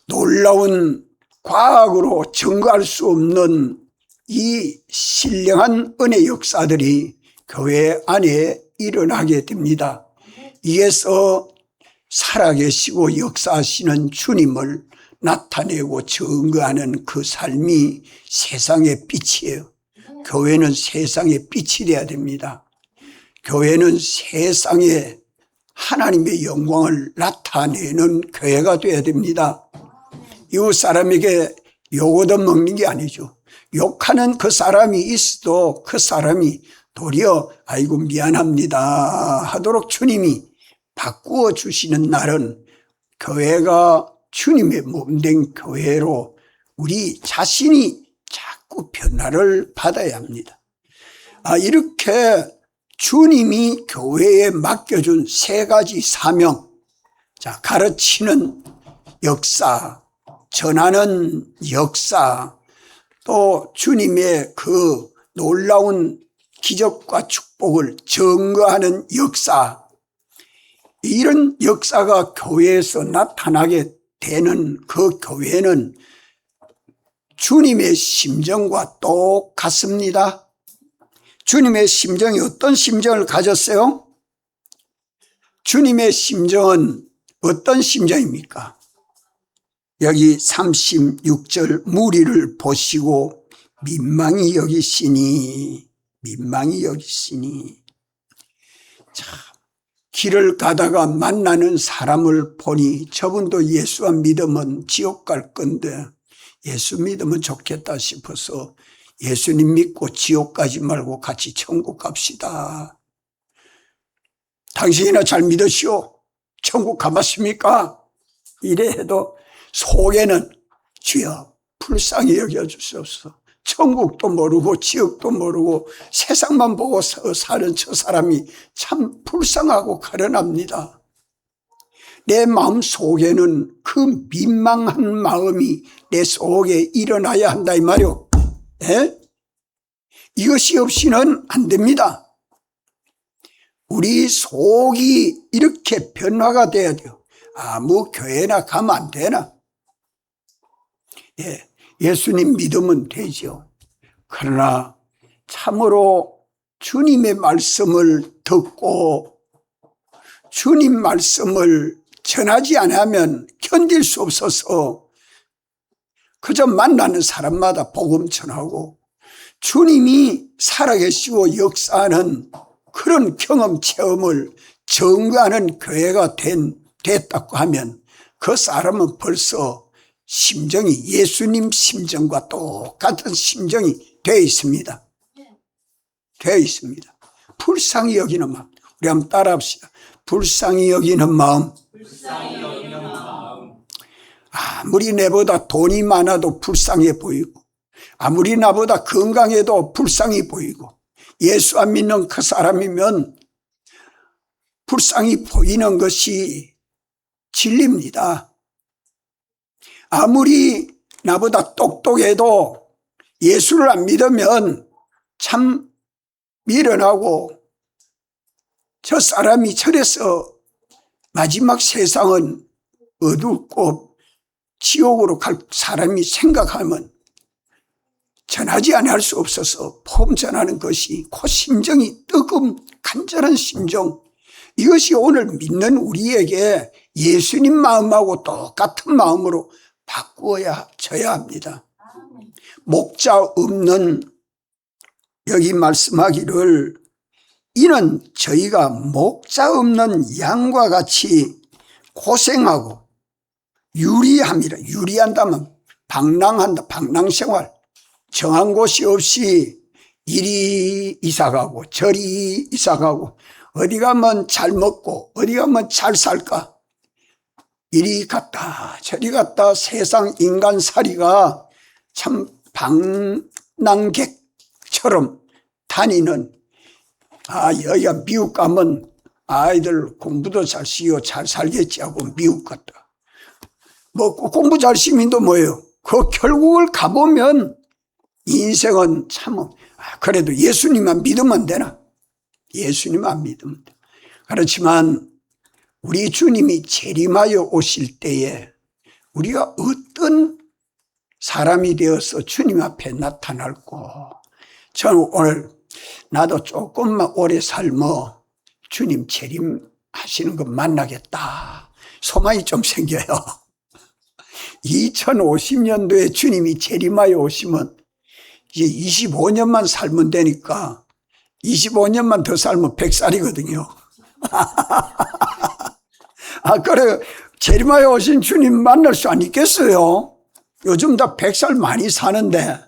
놀라운 과학으로 증거할 수 없는 이 신령한 은혜 역사들이 교회 안에 일어나게 됩니다. 이에서 살아계시고 역사하시는 주님을 나타내고 증거하는 그 삶이 세상의 빛이에요. 교회는 세상의 빛이 되어야 됩니다. 교회는 세상에 하나님의 영광을 나타내는 교회가 되어야 됩니다. 이웃 사람에게 욕 얻어먹는 게 아니죠. 욕하는 그 사람이 있어도 그 사람이 도리어 아이고 미안합니다 하도록 주님이 바꾸어 주시는 날은 교회가 주님의 몸된 교회로 우리 자신이 자꾸 변화를 받아야 합니다. 이렇게 주님이 교회에 맡겨준 세 가지 사명, 가르치는 역사, 전하는 역사, 또 주님의 그 놀라운 기적과 축복을 증거하는 역사, 이런 역사가 교회에서 나타나게 되는 그 교회는 주님의 심정과 똑같습니다. 주님의 심정이 어떤 심정을 가졌어요? 주님의 심정은 어떤 심정입니까? 여기 36절 무리를 보시고 민망히 여기시니 참 길을 가다가 만나는 사람을 보니 저분도 예수 안 믿으면 지옥 갈 건데 예수 믿으면 좋겠다 싶어서 예수님 믿고 지옥 가지 말고 같이 천국 갑시다. 당신이나 잘 믿으시오. 천국 가봤습니까? 이래 해도 속에는 주여 불쌍히 여겨주시옵소서. 천국도 모르고 지옥도 모르고 세상만 보고 사는 저 사람이 참 불쌍하고 가련합니다. 내 마음 속에는 그 민망한 마음이 내 속에 일어나야 한다 이 말이요. 네? 이것이 없이는 안 됩니다. 우리 속이 이렇게 변화가 돼야 돼요. 아무 교회나 가면 안 되나? 예수님 믿으면 되죠. 그러나 참으로 주님의 말씀을 듣고 주님 말씀을 전하지 않으면 견딜 수 없어서 그저 만나는 사람마다 복음 전하고 주님이 살아계시고 역사하는 그런 경험 체험을 증거하는 교회가 됐다고 하면 그 사람은 벌써 심정이 예수님 심정과 똑같은 심정이 되어 있습니다. 되어 있습니다. 불쌍히 여기는 마음. 우리 한번 따라합시다. 불쌍히 여기는 마음. 아무리 내보다 돈이 많아도 불쌍해 보이고 아무리 나보다 건강해도 불쌍히 보이고 예수 안 믿는 그 사람이면 불쌍히 보이는 것이 진리입니다. 아무리 나보다 똑똑해도 예수를 안 믿으면 참 미련하고 저 사람이 저래서 마지막 세상은 어둡고 지옥으로 갈 사람이 생각하면 전하지 않을 수 없어서 복음 전하는 것이 그 심정이 뜨거운 간절한 심정, 이것이 오늘 믿는 우리에게 예수님 마음하고 똑같은 마음으로 바꾸어져야 합니다. 목자 없는, 여기 말씀하기를 이는 저희가 목자 없는 양과 같이 고생하고 유리함이라. 유리한다면 방랑한다. 방랑생활. 정한 곳이 없이 이리 이사가고 저리 이사가고 어디 가면 잘 먹고 어디 가면 잘 살까, 이리 갔다 저리 갔다 세상 인간살이가 참 방랑객처럼 다니는, 여기가 미국 가면 아이들 공부도 잘 시고 잘 살겠지 하고 미국 갔다. 뭐 공부 잘 시민도 뭐예요? 그 결국을 가보면 인생은 참 그래도 예수님만 믿으면 되나? 예수님만 믿으면 돼. 그렇지만 우리 주님이 재림하여 오실 때에 우리가 어떤 사람이 되어서 주님 앞에 나타날고, 저는 오늘 나도 조금만 오래 살면 주님 재림하시는 거 만나겠다 소망이 좀 생겨요. 2050년도에 주님이 재림하여 오시면 이제 25년만 살면 되니까 25년만 더 살면 100살이거든요. 그래 재림하여 오신 주님 만날 수 안 있겠어요? 요즘 다 100살 많이 사는데.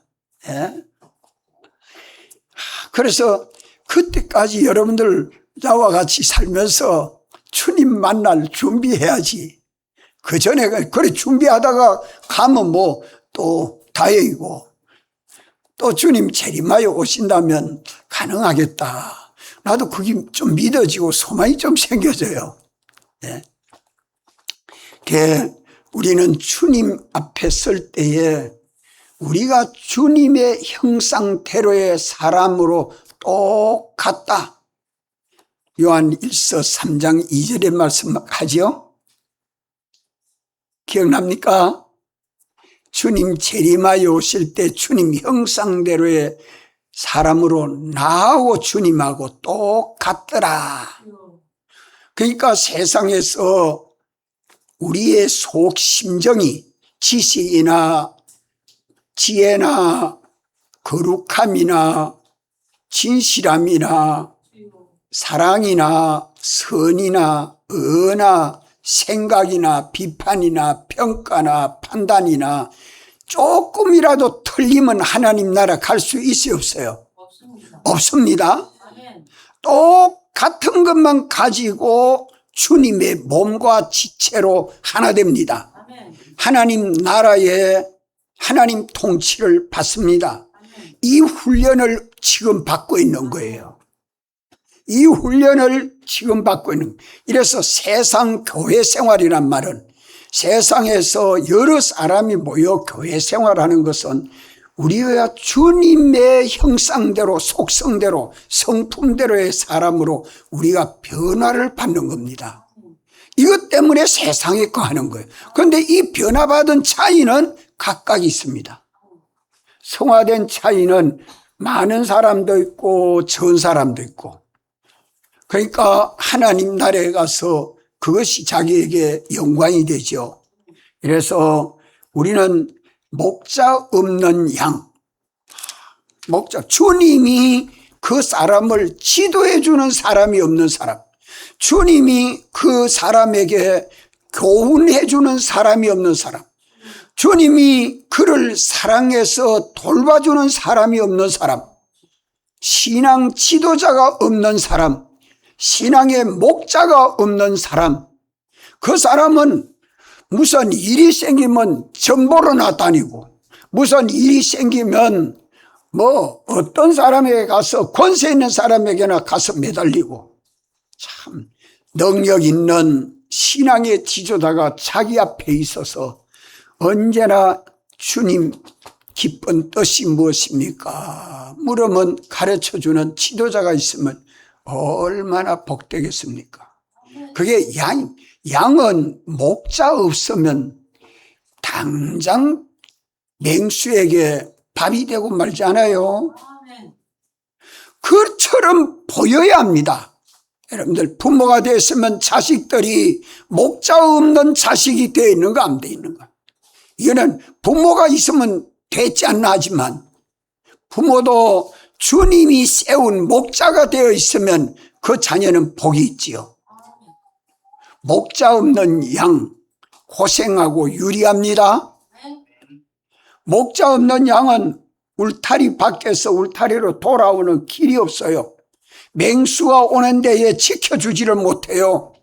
예? 그래서 그때까지 여러분들 나와 같이 살면서 주님 만날 준비해야지. 그 전에 그래 준비하다가 가면 뭐 또 다행이고, 또 주님 재림하여 오신다면 가능하겠다. 나도 그게 좀 믿어지고 소망이 좀 생겨져요. 네. 우리는 주님 앞에 설 때에 우리가 주님의 형상대로의 사람으로 똑같다. 요한 1서 3장 2절의 말씀하죠. 기억납니까? 주님 재림하여 오실 때 주님 형상대로의 사람으로 나하고 주님하고 똑같더라. 그러니까 세상에서 우리의 속 심정이 지식이나 지혜나 거룩함이나 진실함이나 사랑이나 선이나 의나 생각이나 비판이나 평가나 판단이나 조금이라도 틀리면 하나님 나라 갈 수 있어요, 없어요? 없습니다. 똑같은 것만 가지고 주님의 몸과 지체로 하나 됩니다. 하나님 나라의 하나님 통치를 받습니다. 이 훈련을 지금 받고 있는 거예요. 이 훈련을 지금 받고 있는 거예요. 이래서 세상 교회 생활이란 말은, 세상에서 여러 사람이 모여 교회 생활하는 것은 우리가 주님의 형상대로 속성대로 성품대로의 사람으로 우리가 변화를 받는 겁니다. 이것 때문에 세상에 거하는 거예요. 그런데 이 변화받은 차이는 각각 있습니다. 성화된 차이는 많은 사람도 있고 적은 사람도 있고, 그러니까 하나님 나라에 가서 그것이 자기에게 영광이 되죠. 그래서 우리는 목자 없는 양, 목자, 주님이 그 사람을 지도해 주는 사람이 없는 사람, 주님이 그 사람에게 교훈해 주는 사람이 없는 사람, 주님이 그를 사랑해서 돌봐주는 사람이 없는 사람, 신앙 지도자가 없는 사람, 신앙의 목자가 없는 사람, 그 사람은 무슨 일이 생기면 전보로 나다니고, 무슨 일이 생기면 뭐 어떤 사람에게 가서, 권세 있는 사람에게나 가서 매달리고, 참 능력 있는 신앙의 지도자가 자기 앞에 있어서 언제나 주님 기쁜 뜻이 무엇입니까? 물으면 가르쳐주는 지도자가 있으면 얼마나 복되겠습니까? 그게 양은 목자 없으면 당장 맹수에게 밥이 되고 말지 않아요? 그처럼 보여야 합니다. 여러분들 부모가 됐으면 자식들이 목자 없는 자식이 되어 있는가 안 되어 있는가? 이거는 부모가 있으면 되지 않나 하지만, 부모도 주님이 세운 목자가 되어 있으면 그 자녀는 복이 있지요. 목자 없는 양 고생하고 유리합니다. 목자 없는 양은 울타리 밖에서 울타리로 돌아오는 길이 없어요. 맹수가 오는 데에 지켜주지를 못해요.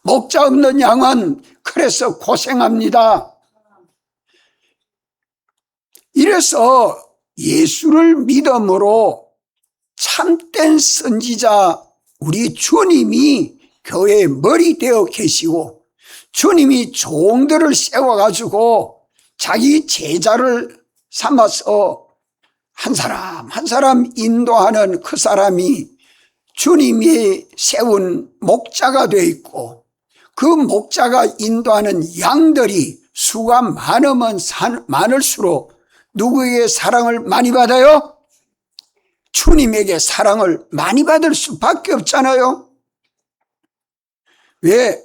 목자 없는 양은 그래서 고생합니다. 이래서 예수를 믿음으로 참된 선지자 우리 주님이 교회의 머리 되어 계시고, 주님이 종들을 세워가지고 자기 제자를 삼아서 한 사람 한 사람 인도하는 그 사람이 주님이 세운 목자가 되어 있고, 그 목자가 인도하는 양들이 수가 많으면 많을수록 누구에게 사랑을 많이 받아요? 주님에게 사랑을 많이 받을 수밖에 없잖아요. 왜?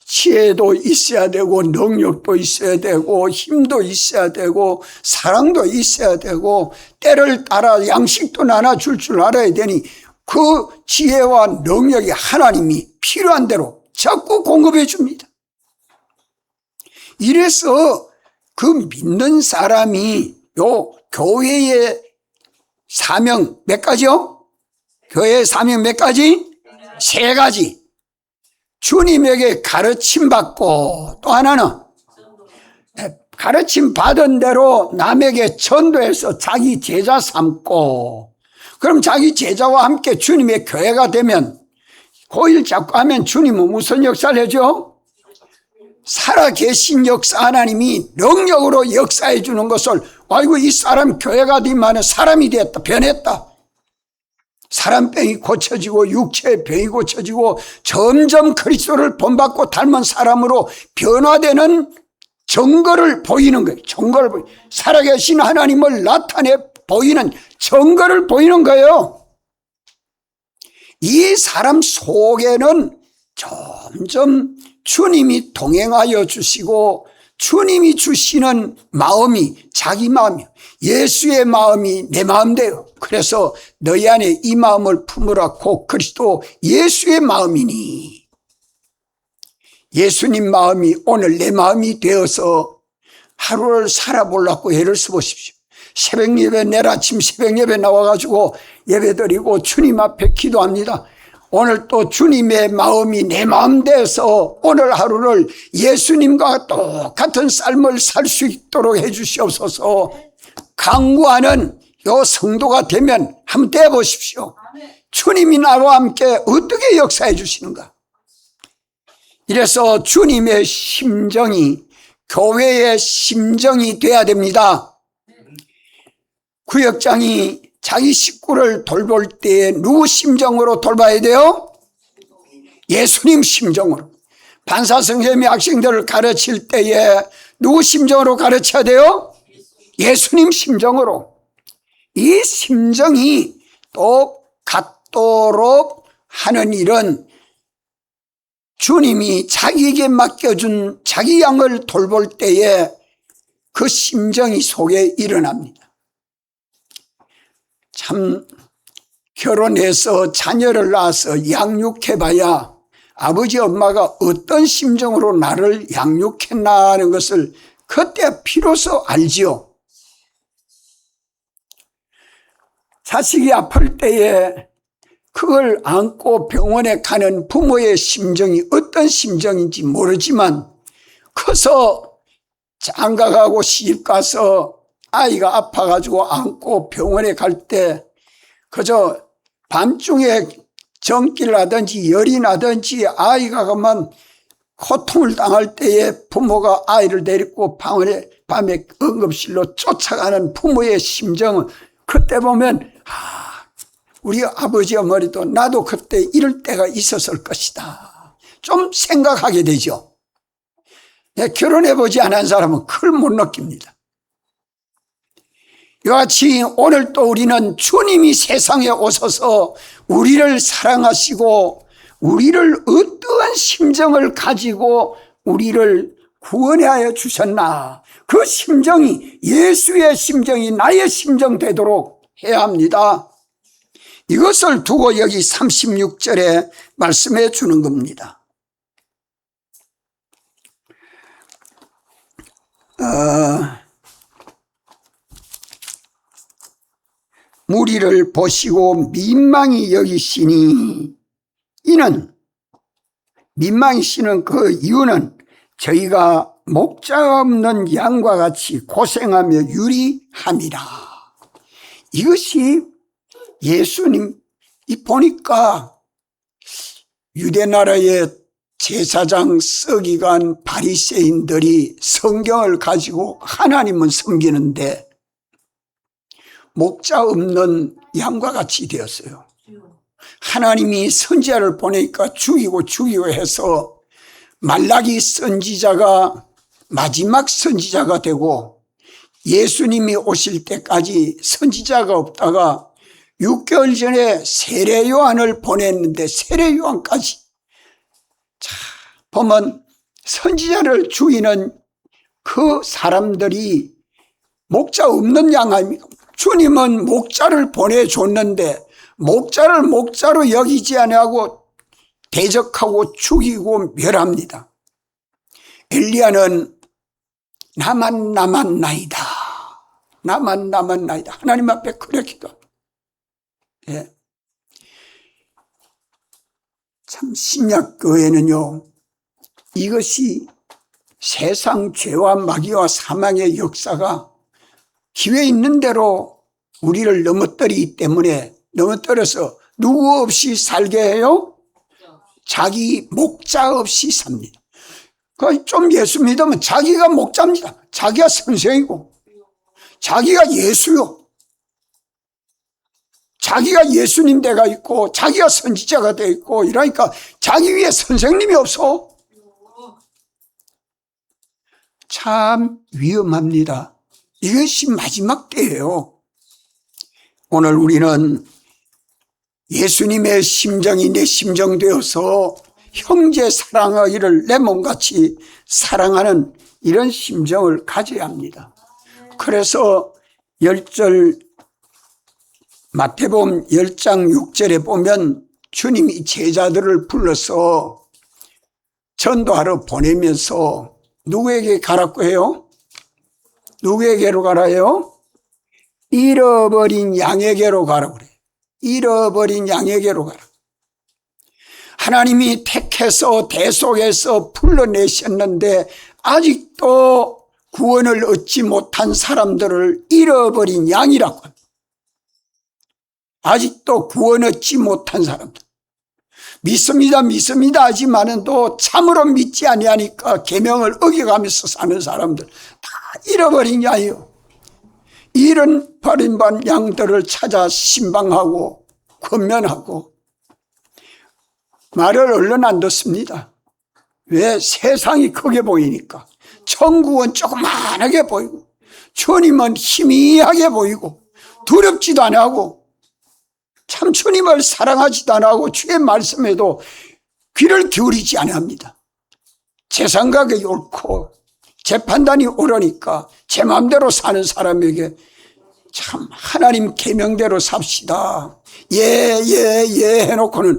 지혜도 있어야 되고 능력도 있어야 되고 힘도 있어야 되고 사랑도 있어야 되고 때를 따라 양식도 나눠줄 줄 알아야 되니 그 지혜와 능력이 하나님이 필요한 대로 자꾸 공급해 줍니다. 이래서 그 믿는 사람이 요 교회의 사명 몇 가지요? 교회의 사명 몇 가지? 3가지. 주님에게 가르침 받고 또 하나는 가르침 받은 대로 남에게 전도해서 자기 제자 삼고, 그럼 자기 제자와 함께 주님의 교회가 되면 그 일 자꾸 하면 주님은 무슨 역사를 해줘? 살아계신 역사 하나님이 능력으로 역사해 주는 것을, 아이고 이 사람 교회가 되면 사람이 됐다, 변했다. 사람병이 고쳐지고 육체의 병이 고쳐지고 점점 그리스도를 본받고 닮은 사람으로 변화되는 증거를 보이는 거예요. 증거를 살아계신 하나님을 나타내 보이는 증거를 보이는 거예요. 이 사람 속에는 점점 주님이 동행하여 주시고 주님이 주시는 마음이 자기 마음이요, 예수의 마음이 내 마음 돼요. 그래서 너희 안에 이 마음을 품으라 곧 그리스도 예수의 마음이니, 예수님 마음이 오늘 내 마음이 되어서 하루를 살아보려고 애를 써보십시오. 새벽 예배, 내일 아침 새벽 예배 나와가지고 예배드리고 주님 앞에 기도합니다. 오늘 또 주님의 마음이 내 마음 돼서 오늘 하루를 예수님과 똑같은 삶을 살 수 있도록 해 주시옵소서. 강구하는 요 성도가 되면 한번 돼보십시오. 주님이 나와 함께 어떻게 역사해 주시는가. 이래서 주님의 심정이 교회의 심정이 돼야 됩니다. 구역장이 자기 식구를 돌볼 때에 누구 심정으로 돌봐야 돼요? 예수님 심정으로. 반사 선생님이 학생들을 가르칠 때에 누구 심정으로 가르쳐야 돼요? 예수님 심정으로. 이 심정이 또 같도록 하는 일은 주님이 자기에게 맡겨준 자기 양을 돌볼 때에 그 심정이 속에 일어납니다. 참 결혼해서 자녀를 낳아서 양육해봐야 아버지 엄마가 어떤 심정으로 나를 양육했나 하는 것을 그때 비로소 알지요. 자식이 아플 때에 그걸 안고 병원에 가는 부모의 심정이 어떤 심정인지 모르지만 커서 장가가고 시집가서 아이가 아파가지고 안고 병원에 갈 때 그저 밤중에 전기를 하든지 열이 나든지 아이가 그만 고통을 당할 때에 부모가 아이를 데리고 밤에 응급실로 쫓아가는 부모의 심정은 그때 보면 우리 아버지 어머니도 나도 그때 이럴 때가 있었을 것이다 좀 생각하게 되죠. 결혼해보지 않은 사람은 그걸 못 느낍니다. 이같이 오늘 또 우리는 주님이 세상에 오셔서 우리를 사랑하시고 우리를 어떠한 심정을 가지고 우리를 구원하여 주셨나, 그 심정이 예수의 심정이 나의 심정 되도록 해야 합니다. 이것을 두고 여기 36절에 말씀해 주는 겁니다. 무리를 보시고 민망히 여기시니, 이는 민망히시는 그 이유는 저희가 목자 없는 양과 같이 고생하며 유리함이라. 이것이 예수님 보니까 유대 나라의 제사장 서기관 바리새인들이 성경을 가지고 하나님은 섬기는데 목자 없는 양과 같이 되었어요. 하나님이 선지자를 보내니까 죽이고 해서 말라기 선지자가 마지막 선지자가 되고 예수님이 오실 때까지 선지자가 없다가 6개월 전에 세례 요한을 보냈는데 세례 요한까지 자 보면 선지자를 죽이는 그 사람들이 목자 없는 양 아닙니까? 주님은 목자를 보내줬는데 목자를 목자로 여기지 아니하고 대적하고 죽이고 멸합니다. 엘리야는 나만 남았나이다. 나만 남았나이다. 하나님 앞에 그렇게 기도합니다. 예. 참 신약교회는요 이것이 세상 죄와 마귀와 사망의 역사가 기회 있는 대로 우리를 넘어뜨리기 때문에 넘어뜨려서 누구 없이 살게 해요? 자기 목자 없이 삽니다. 좀 예수 믿으면 자기가 목자입니다. 자기가 선생이고 자기가 예수요. 자기가 예수님 돼가 있고 자기가 선지자가 돼 있고 이러니까 자기 위에 선생님이 없어. 참 위험합니다. 이것이 마지막 때예요. 오늘 우리는 예수님의 심정이 내 심정 되어서 형제 사랑하기를 내 몸같이 사랑하는 이런 심정을 가져야 합니다. 그래서 10절 마태복음 10장 6절에 보면 주님이 제자들을 불러서 전도하러 보내면서 누구에게 가라고 해요? 누구에게로 가라 해요? 잃어버린 양에게로 가라고 그래요. 잃어버린 양에게로 가라. 하나님이 택해서 대속해서 불러내셨는데 아직도 구원을 얻지 못한 사람들을 잃어버린 양이라고 합니다. 아직도 구원 얻지 못한 사람들. 믿습니다 믿습니다 하지만은 또 참으로 믿지 아니하니까 계명을 어겨가면서 사는 사람들 다 잃어버린 양이요. 잃어버린 양들을 찾아 신방하고 권면하고 말을 얼른 안 듣습니다. 왜? 세상이 크게 보이니까. 천국은 조그만하게 보이고 주님은 희미하게 보이고 두렵지도 않고 참 주님을 사랑하지도 않고 주의 말씀에도 귀를 기울이지 않습니다. 재산가격이 옳고 재판단이 옳으니까 제 마음대로 사는 사람에게 참 하나님 계명대로 삽시다. 예 해놓고는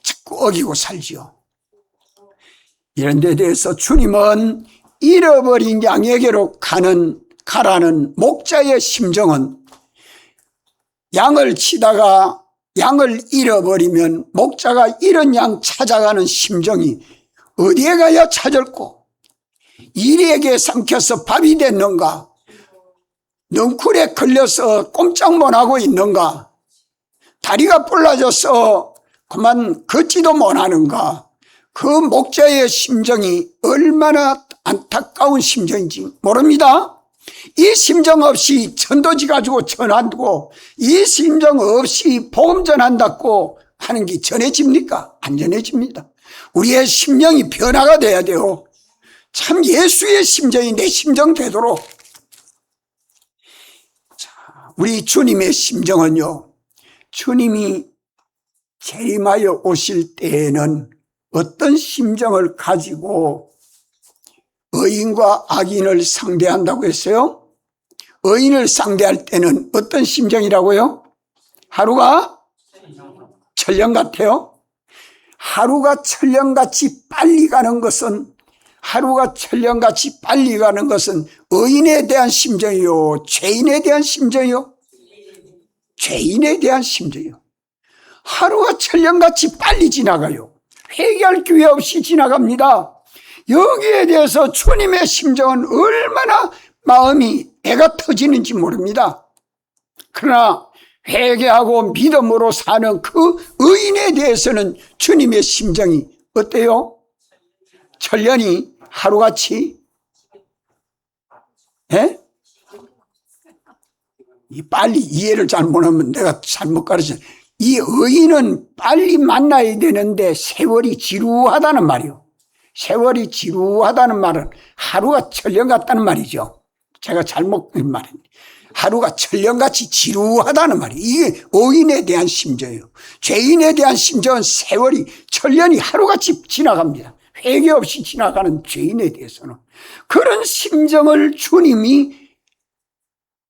자꾸 어기고 살지요. 이런 데 대해서 주님은 잃어버린 양에게로 가라는 목자의 심정은 양을 치다가 양을 잃어버리면 목자가 잃은 양 찾아가는 심정이 어디에 가야 찾을꼬? 이리에게 삼켜서 밥이 됐는가? 넝쿨에 걸려서 꼼짝 못하고 있는가? 다리가 불러져서 그만 걷지도 못하는가? 그 목자의 심정이 얼마나 안타까운 심정인지 모릅니다. 이 심정 없이 전도지 가지고 전한다고 이 심정 없이 복음 전한다고 하는 게 전해집니까? 안 전해집니다. 우리의 심령이 변화가 돼야 돼요. 참 예수의 심정이 내 심정 되도록. 자, 우리 주님의 심정은요, 주님이 재림하여 오실 때에는 어떤 심정을 가지고 의인과 악인을 상대한다고 했어요? 의인을 상대할 때는 어떤 심정이라고요? 하루가 천년 같아요? 하루가 천년같이 빨리 가는 것은 의인에 대한 심정이요? 죄인에 대한 심정이요? 죄인에 대한 심정이요. 하루가 천년같이 빨리 지나가요. 회개할 기회 없이 지나갑니다. 여기에 대해서 주님의 심정은 얼마나 마음이 애가 터지는지 모릅니다. 그러나 회개하고 믿음으로 사는 그 의인에 대해서는 주님의 심정이 어때요? 천년이 하루같이? 예? 빨리 이해를 잘 못하면 내가 잘못 가르쳐. 이 의인은 빨리 만나야 되는데 세월이 지루하다는 말이요. 세월이 지루하다는 말은 하루가 천년 같다는 말이죠. 제가 잘못 말했네. 하루가 천년같이 지루하다는 말이에요. 이게 의인에 대한 심정이에요. 죄인에 대한 심정은 세월이 천년이 하루같이 지나갑니다. 회개 없이 지나가는 죄인에 대해서는. 그런 심정을 주님이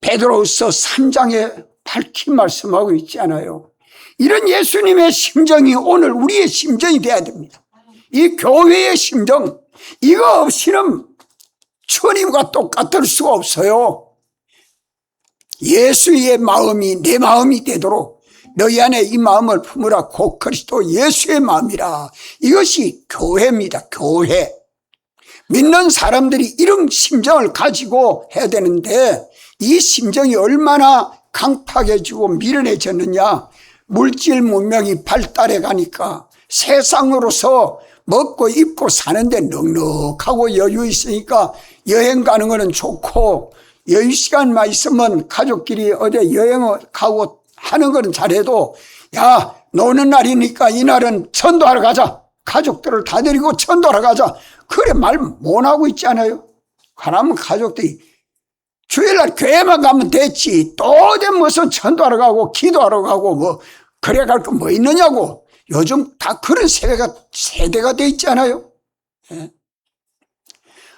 베드로후서 3장에 밝히 말씀하고 있지 않아요. 이런 예수님의 심정이 오늘 우리의 심정이 돼야 됩니다. 이 교회의 심정, 이거 없이는 주님과 똑같을 수가 없어요. 예수의 마음이 내 마음이 되도록 너희 안에 이 마음을 품으라. 곧 그리스도 예수의 마음이라. 이것이 교회입니다. 교회. 믿는 사람들이 이런 심정을 가지고 해야 되는데 이 심정이 얼마나 강팍해지고 미련해졌느냐. 물질 문명이 발달해 가니까 세상으로서 먹고 입고 사는데 넉넉하고 여유 있으니까 여행 가는 거는 좋고, 여유 시간만 있으면 가족끼리 어디 여행을 가고 하는 거는 잘해도, 야, 노는 날이니까 이날은 전도하러 가자. 가족들을 다 데리고 전도하러 가자. 그래 말 못하고 있지 않아요? 가라면 가족들이 주일날 교회만 가면 됐지. 또 어디 무슨 전도하러 가고 기도하러 가고 뭐 그래 갈 거 뭐 있느냐고. 요즘 다 그런 세대가 돼 있지 않아요? 예.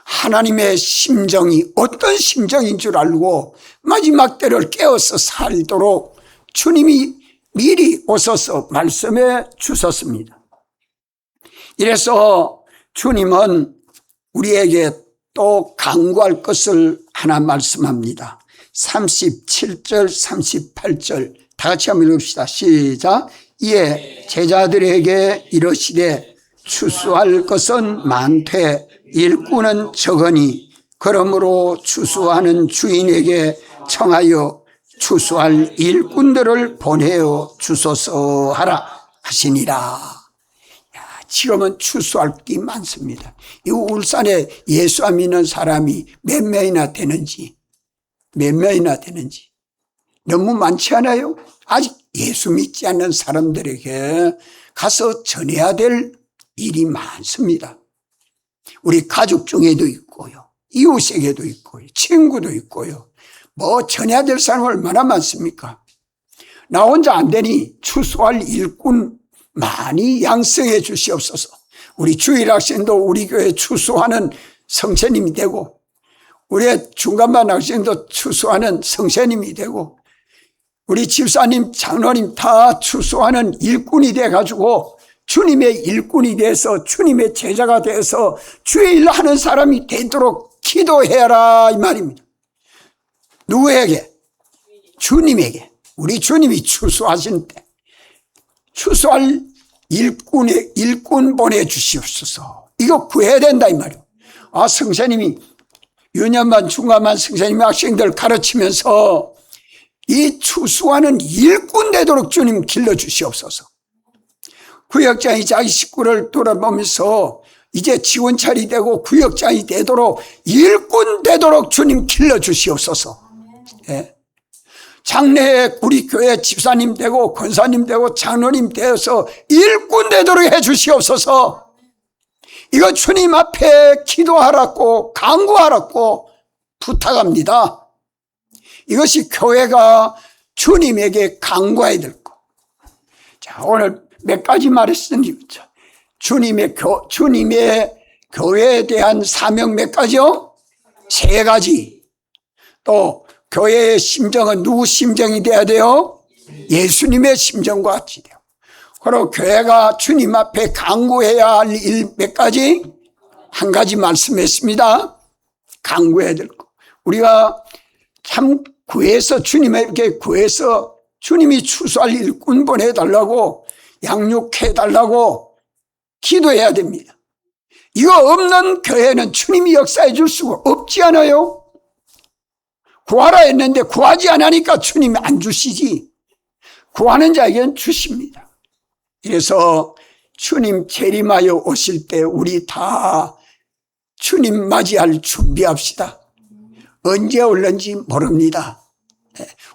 하나님의 심정이 어떤 심정인 줄 알고 마지막 때를 깨어서 살도록 주님이 미리 오셔서 말씀해 주셨습니다. 이래서 주님은 우리에게 또 강구할 것을 하나 말씀합니다. 37절 38절 다 같이 한번 읽읍시다. 시작. 이에 제자들에게 이르시되 추수할 것은 많되 일꾼은 적으니 그러므로 추수하는 주인에게 청하여 추수할 일꾼들을 보내어 주소서 하라 하시니라. 지금은 추수할 게 많습니다. 이 울산에 예수 안 믿는 사람이 몇 명이나 되는지 너무 많지 않아요? 아직 예수 믿지 않는 사람들에게 가서 전해야 될 일이 많습니다. 우리 가족 중에도 있고요, 이웃에게도 있고요, 친구도 있고요. 뭐 전해야 될 사람 얼마나 많습니까? 나 혼자 안 되니 추수할 일꾼 많이 양성해 주시옵소서. 우리 주일학생도 우리 교회 추수하는 성세님이 되고, 우리 중간반 학생도 추수하는 성세님이 되고, 우리 집사님, 장로님 다 추수하는 일꾼이 돼가지고 주님의 일꾼이 돼서 주님의 제자가 돼서 주의 일 하는 사람이 되도록 기도해라 이 말입니다. 누구에게? 주님에게. 우리 주님이 추수하신 때 추수할 일꾼 보내주시옵소서. 이거 구해야 된다 이 말이에요. 아, 성사님이 유년반 중간반 성사님이 학생들 가르치면서 이 추수하는 일꾼 되도록 주님 길러주시옵소서. 구역장이 자기 식구를 돌아보면서 이제 지원찰이 되고 구역장이 되도록 일꾼 되도록 주님 길러주시옵소서. 예. 장래에 우리 교회 집사님 되고 권사님 되고 장로님 되어서 일꾼 되도록 해 주시옵소서. 이거 주님 앞에 기도하라고 간구하라고 부탁합니다. 이것이 교회가 주님에게 간구해야 될 것. 자, 오늘 몇 가지 말했으니 주님의 교회에 대한 사명 몇 가지요? 3가지. 또 교회의 심정은 누구 심정이 돼야 돼요? 예수님의 심정과 같이 돼요. 그리고 교회가 주님 앞에 간구해야 할 일 몇 가지? 1가지 말씀했습니다. 간구해야 될 것. 우리가 참 구해서 주님에게 구해서 주님이 추수할 일꾼 보내달라고 양육해달라고 기도해야 됩니다. 이거 없는 교회는 주님이 역사해 줄 수가 없지 않아요? 구하라 했는데 구하지 않으니까 주님이 안 주시지. 구하는 자에게는 주십니다. 그래서 주님 재림하여 오실 때 우리 다 주님 맞이할 준비합시다. 언제 올는지 모릅니다.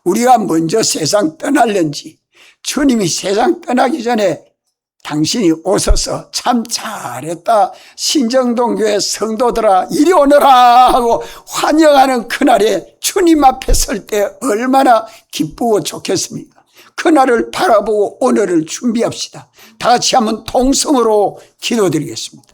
우리가 먼저 세상 떠날는지 주님이 세상 떠나기 전에 당신이 오셔서 참 잘했다, 신정동교회 성도들아 이리 오너라 하고 환영하는 그날에 주님 앞에 설 때 얼마나 기쁘고 좋겠습니까? 그날을 바라보고 오늘을 준비합시다. 다 같이 한번 통성으로 기도드리겠습니다.